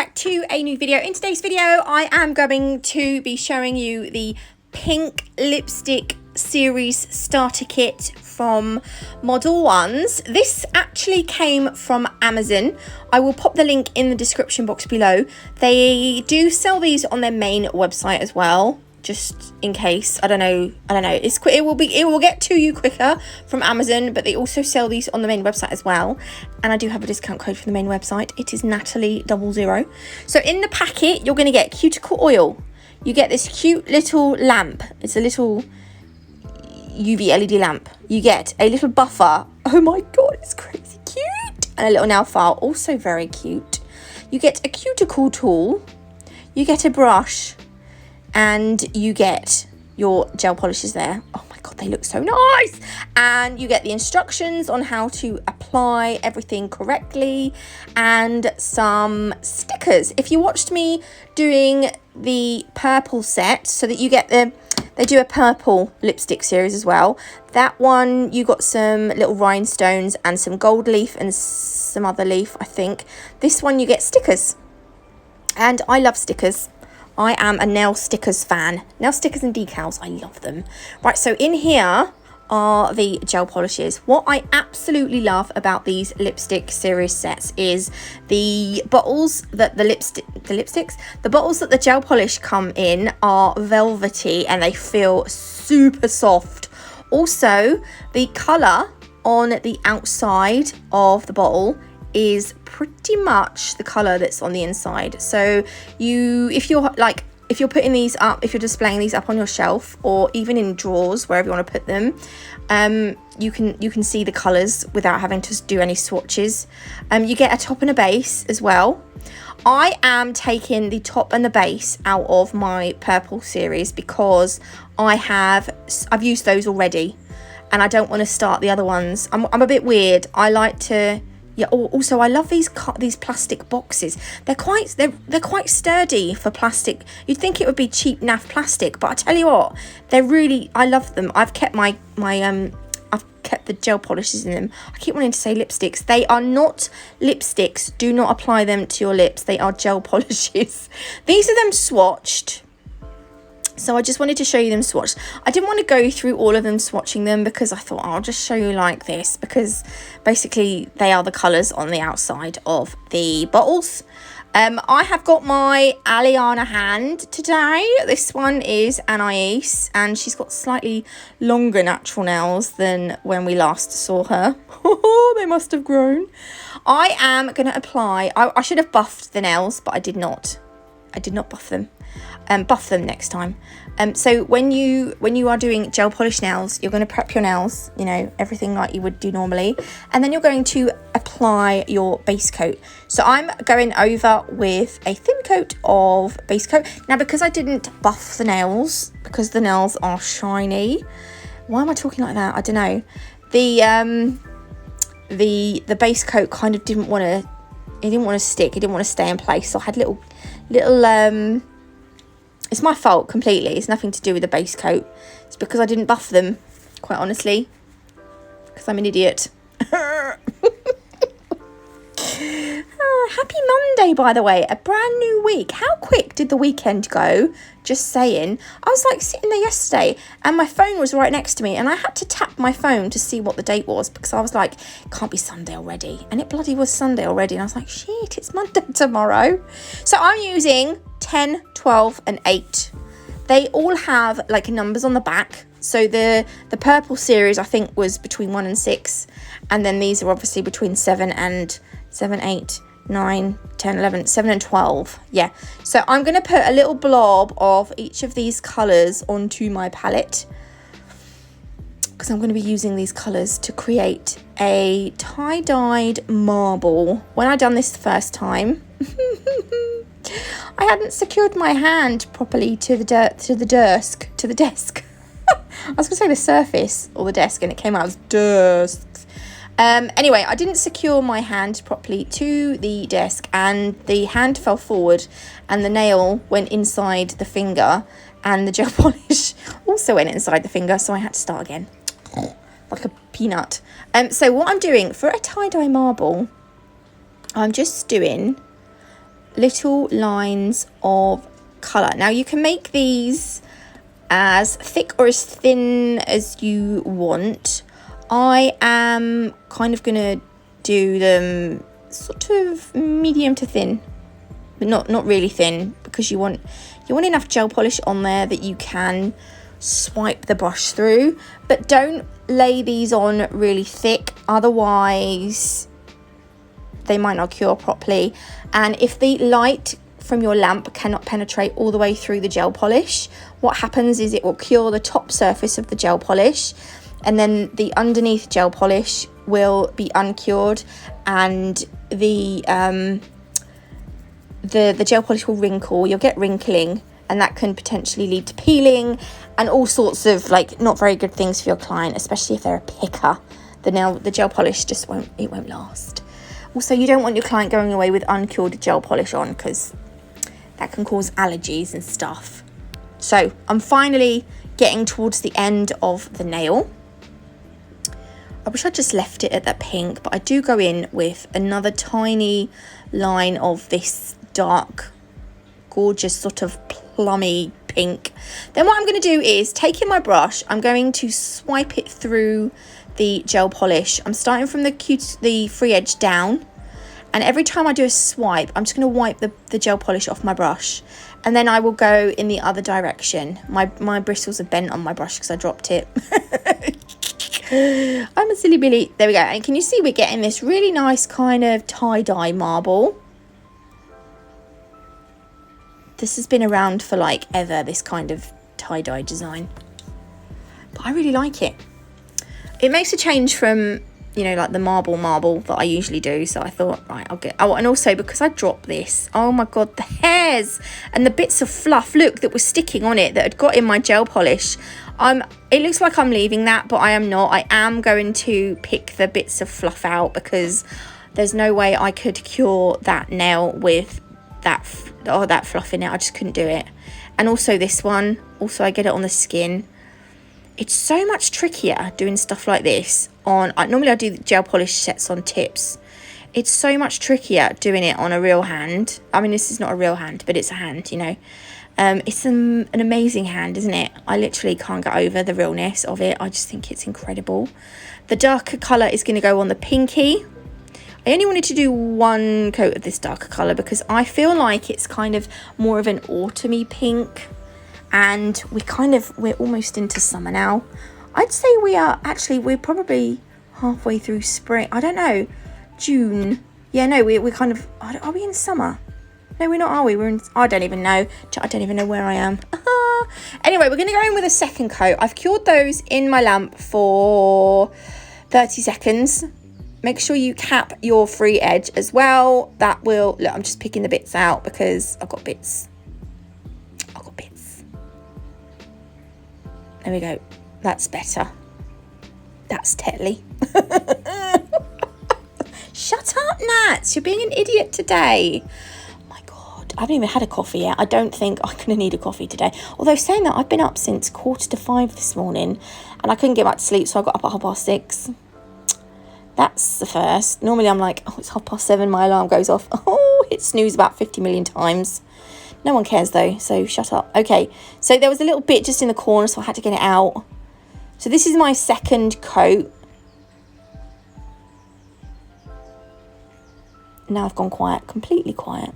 back to a new video. In today's video, I am going to be showing you the pink lipstick series starter kit from Modelones. This actually came from Amazon. I will pop the link in the description box below. They do sell these on their main website as well, just in case. I don't know, it's quick. It will get to you quicker from Amazon, but they also sell these on the main website as well. And I do have a discount code for the main website. It is Natalie 00. So in the packet, you're going to get cuticle oil. You get this cute little lamp. It's a little UV LED lamp. You get a little buffer. Oh my god, it's crazy cute. And a little nail file, also very cute. You get a cuticle tool. You get a brush. And you get your gel polishes there. Oh my god, they look so nice. And you get the instructions on how to apply everything correctly and some stickers. If you watched me doing the purple set, so that you get they do a purple lipstick series as well. That one, you got some little rhinestones and some gold leaf and some other leaf, I think. This one, you get stickers. And I love stickers. I am a nail stickers fan. Nail stickers and decals, I love them. Right, so in here are the gel polishes. What I absolutely love about these lipstick series sets is the bottles that the bottles that the gel polish come in are velvety and they feel super soft. Also, the colour on the outside of the bottle is pretty much the color that's on the inside. So if you're putting these up, if you're displaying these up on your shelf or even in drawers, wherever you want to put them, you can see the colors without having to do any swatches. You get a top and a base as well. I am taking the top and the base out of my purple series because I've used those already and I don't want to start the other ones. I'm a bit weird. I like to. Yeah. Also, I love these plastic boxes. They're quite sturdy for plastic. You'd think it would be cheap naff plastic, but I tell you what, I love them. I've kept I've kept the gel polishes in them. I keep wanting to say lipsticks. They are not lipsticks. Do not apply them to your lips. They are gel polishes. These are them swatched. So I just wanted to show you them swatched. I didn't want to go through all of them swatching them because I thought I'll just show you like this, because basically they are the colours on the outside of the bottles. I have got my Aliana hand today. This one is Anais and she's got slightly longer natural nails than when we last saw her. They must have grown. I am going to apply, I should have buffed the nails, but I did not. I did not buff them. Buff them next time. So when you are doing gel polish nails, you're going to prep your nails, you know, everything like you would do normally, and then you're going to apply your base coat. So I'm going over with a thin coat of base coat. Now, because I didn't buff the nails, because the nails are shiny. Why am I talking like that? I don't know. The base coat kind of didn't want to stick. It didn't want to stay in place. So I had little it's my fault completely. It's nothing to do with the base coat. It's because I didn't buff them, quite honestly, because I'm an idiot. Happy Monday, by the way, a brand new week. How quick did the weekend go? Just saying. I was like sitting there yesterday and my phone was right next to me and I had to tap my phone to see what the date was because I was like, it can't be Sunday already. And it bloody was Sunday already. And I was like, shit, it's Monday tomorrow. So I'm using 10, 12 and 8. They all have like numbers on the back. So the purple series I think was between 1 and 6. And then these are obviously between 7, 8, 9, 10, 11, 7 and 12. Yeah, so I'm going to put a little blob of each of these colours onto my palette because I'm going to be using these colours to create a tie-dyed marble. When I done this the first time, I hadn't secured my hand properly to the desk. I was going to say the surface or the desk and it came out as desk. Anyway, I didn't secure my hand properly to the desk and the hand fell forward and the nail went inside the finger and the gel polish also went inside the finger, so I had to start again like a peanut. So what I'm doing for a tie-dye marble, I'm just doing little lines of colour. Now you can make these as thick or as thin as you want. I am kind of gonna do them sort of medium to thin, but not really thin, because you want enough gel polish on there that you can swipe the brush through. But don't lay these on really thick, otherwise they might not cure properly. And if the light from your lamp cannot penetrate all the way through the gel polish, what happens is it will cure the top surface of the gel polish, and then the underneath gel polish will be uncured, and the gel polish will wrinkle. You'll get wrinkling, and that can potentially lead to peeling and all sorts of like not very good things for your client, especially if they're a picker. The gel polish just won't last. Also, you don't want your client going away with uncured gel polish on, because that can cause allergies and stuff. So I'm finally getting towards the end of the nail. I wish I just left it at that pink, but I do go in with another tiny line of this dark, gorgeous sort of plummy pink. Then what I'm going to do is, taking my brush, I'm going to swipe it through the gel polish. I'm starting from the free edge down, and every time I do a swipe, I'm just going to wipe the gel polish off my brush, and then I will go in the other direction. My bristles are bent on my brush because I dropped it. I'm a silly Billy. There we go. And can you see we're getting this really nice kind of tie-dye marble? This has been around for like ever, this kind of tie-dye design, but I really like it. It makes a change from, you know, like the marble that I usually do. So I thought, right, and also because I dropped this, oh my god, the hairs and the bits of fluff, look, that was sticking on it that had got in my gel polish. It looks like I'm leaving that, but I am not. I am going to pick the bits of fluff out, because there's no way I could cure that nail with that fluff in it. I just couldn't do it. And also this one, also I get it on the skin. It's so much trickier doing stuff like this on, normally I do gel polish sets on tips. It's so much trickier doing it on a real hand. I mean, this is not a real hand, but it's a hand, you know. It's an amazing hand, isn't it? I literally can't get over the realness of it. I just think it's incredible. The darker colour is going to go on the pinky. I only wanted to do one coat of this darker colour because I feel like it's kind of more of an autumny pink, and we're almost into summer now. I'd say we're probably halfway through spring. I don't know, June. Yeah, no, we're kind of, are we in summer? No, we're not, are we? We're in, I don't even know. I don't even know where I am. Anyway, we're going to go in with a second coat. I've cured those in my lamp for 30 seconds. Make sure you cap your free edge as well. That will, look, I'm just picking the bits out because I've got bits. There we go. That's better. That's Tetley. Shut up, Nats. You're being an idiot today. I haven't even had a coffee yet. I don't think I'm going to need a coffee today. Although saying that, I've been up since 4:45 this morning and I couldn't get back to sleep, so I got up at 6:30. That's the first. Normally I'm like, oh, it's 7:30, my alarm goes off. Oh, hit snooze about 50 million times. No one cares though, so shut up. Okay, so there was a little bit just in the corner, so I had to get it out. So this is my second coat. Now I've gone quiet, completely quiet.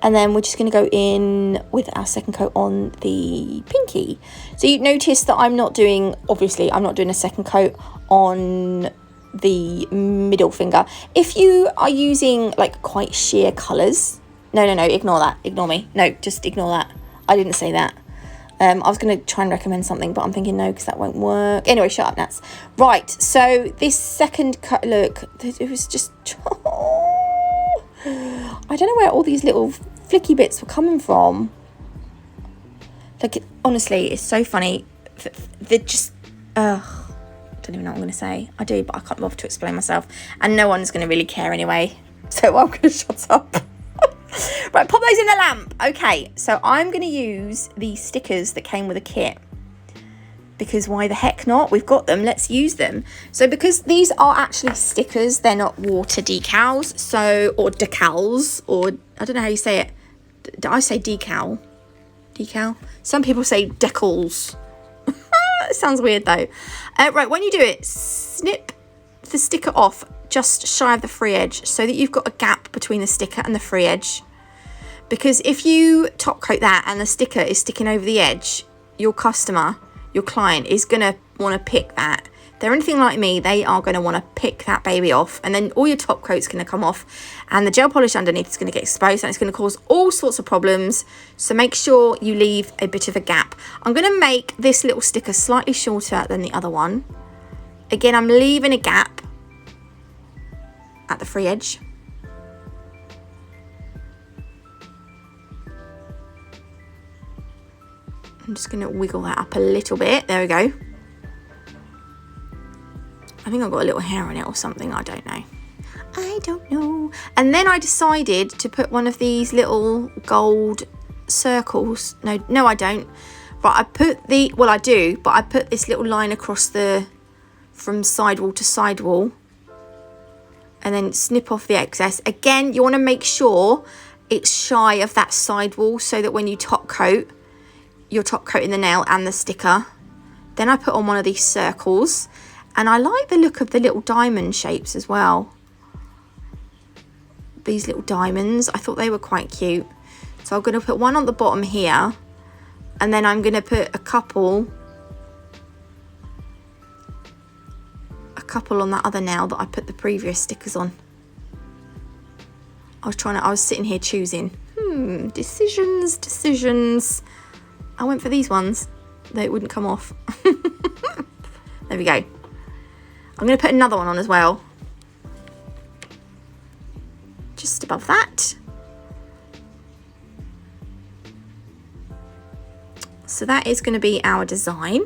And then we're just going to go in with our second coat on the pinky. So you notice that I'm not doing a second coat on the middle finger. If you are using like quite sheer colours, no, ignore that, ignore me. No, just ignore that. I didn't say that. I was going to try and recommend something, but I'm thinking no, because that won't work. Anyway, shut up, Nats. Right, so this second cut, look, it was just... I don't know where all these little flicky bits were coming from. Like, honestly, it's so funny. They're just... I don't even know what I'm going to say. I do, but I can't bother to explain myself. And no one's going to really care anyway. So I'm going to shut up. Right, pop those in the lamp. Okay, so I'm going to use the stickers that came with a kit. because why the heck not? We've got them, let's use them. So because these are actually stickers, they're not water decals, so, or decals, or I don't know how you say it. I say decal. Decal? Some people say decals. It sounds weird though. Right, when you do it, snip the sticker off just shy of the free edge so that you've got a gap between the sticker and the free edge. Because if you top coat that and the sticker is sticking over the edge, your customer, your client is going to want to pick that. If they're anything like me, they are going to want to pick that baby off, and then all your top coat's going to come off and the gel polish underneath is going to get exposed, and it's going to cause all sorts of problems. So make sure you leave a bit of a gap. I'm going to make this little sticker slightly shorter than the other one. Again, I'm leaving a gap at the free edge. I'm just going to wiggle that up a little bit. There we go. I think I've got a little hair on it or something. I don't know. I don't know. And then I decided to put one of these little gold circles. No, I don't. Right, I put the, well, I do, but I put this little line across the, from sidewall to sidewall. And then snip off the excess. Again, you want to make sure it's shy of that sidewall so that when you top coat, you're top coating the nail and the sticker. Then I put on one of these circles, and I like the look of the little diamond shapes as well. These little diamonds, I thought they were quite cute. So I'm going to put one on the bottom here, and then I'm going to put a couple on that other nail that I put the previous stickers on. I was sitting here choosing. Decisions. I went for these ones. They wouldn't come off. There we go. I'm going to put another one on as well. Just above that. So that is going to be our design.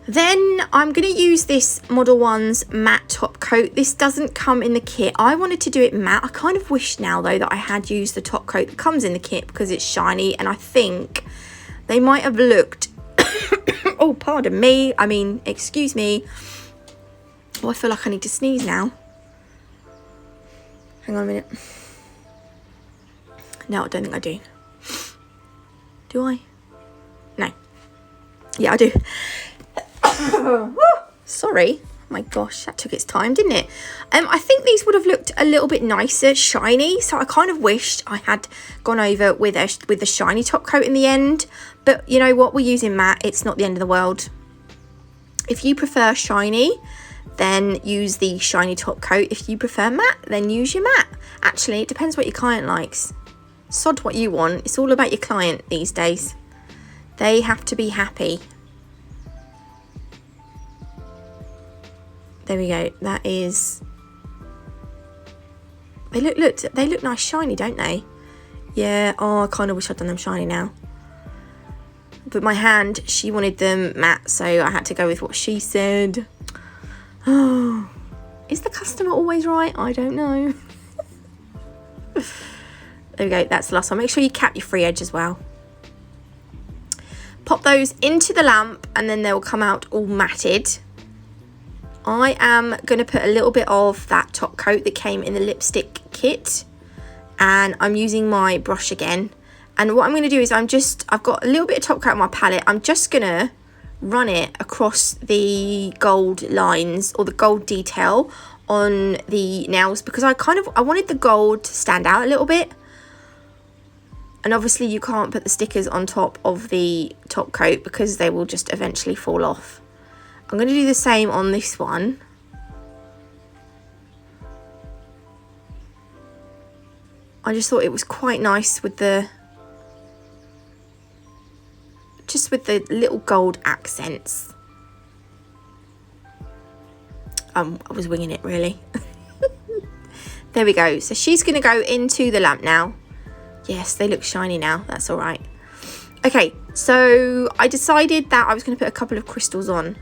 Then I'm going to use this Modelones matte top coat. This doesn't come in the kit. I wanted to do it matte. I kind of wish now though that I had used the top coat that comes in the kit because it's shiny, and I think they might have looked oh, pardon me, I mean, excuse me. Oh, I feel like I need to sneeze now. Hang on a minute. No, I don't think I do. Do I? No. Yeah, I do. Sorry. Oh my gosh, that took its time, didn't it? I think these would have looked a little bit nicer, shiny. So I kind of wished I had gone over with the shiny top coat in the end. But you know what? We're using matte. It's not the end of the world. If you prefer shiny, then use the shiny top coat. If you prefer matte, then use your matte. Actually, it depends what your client likes. Sod what you want. It's all about your client these days. They have to be happy. There we go. That is. They look nice shiny, don't they? Yeah. Oh, I kind of wish I'd done them shiny now. But my hand, she wanted them matte, so I had to go with what she said. Oh, is the customer always right? I don't know. There we go. That's the last one. Make sure you cap your free edge as well. Pop those into the lamp, and then they'll come out all matted. I am going to put a little bit of that top coat that came in the lipstick kit, and I'm using my brush again. And what I'm going to do is I've got a little bit of top coat on my palette. I'm just going to run it across the gold lines or the gold detail on the nails, because I wanted the gold to stand out a little bit. And obviously you can't put the stickers on top of the top coat because they will just eventually fall off. I'm going to do the same on this one. I just thought it was quite nice with the little gold accents. I was winging it really. There we go. So she's going to go into the lamp now. Yes, they look shiny now. That's all right. Okay, so I decided that I was going to put a couple of crystals on.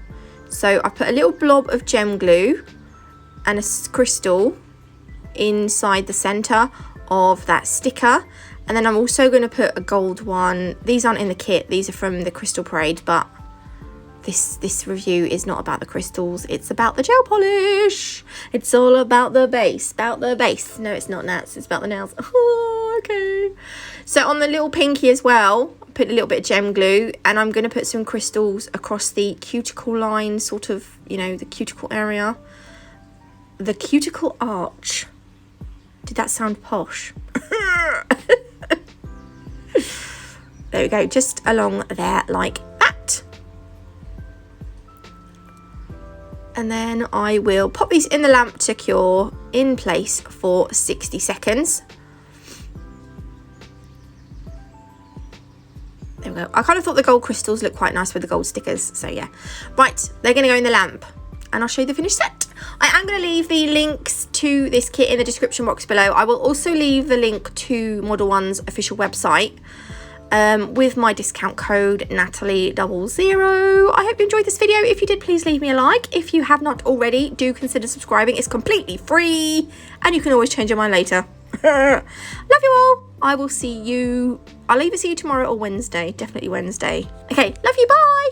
So I put a little blob of gem glue and a crystal inside the center of that sticker. And then I'm also going to put a gold one. These aren't in the kit. These are from the Crystal Parade, but this review is not about the crystals, it's about the gel polish. It's all about the base, No, it's not, Nats, it's about the nails. Oh, okay. So on the little pinky as well, I put a little bit of gem glue, and I'm going to put some crystals across the cuticle line, sort of, you know, the cuticle area. The cuticle arch. Did that sound posh? There we go, just along there like that. And then I will pop these in the lamp to cure in place for 60 seconds. There we go. I kind of thought the gold crystals looked quite nice with the gold stickers, so yeah. Right, they're going to go in the lamp, and I'll show you the finished set. I am going to leave the links to this kit in the description box below. I will also leave the link to Model One's official website with my discount code Natalie00. I hope you enjoyed this video. If you did, please leave me a like. If you have not already, do consider subscribing. It's completely free, and you can always change your mind later. Love you all. I will see you. I'll either see you tomorrow or Wednesday. Definitely Wednesday. Okay, love you. Bye.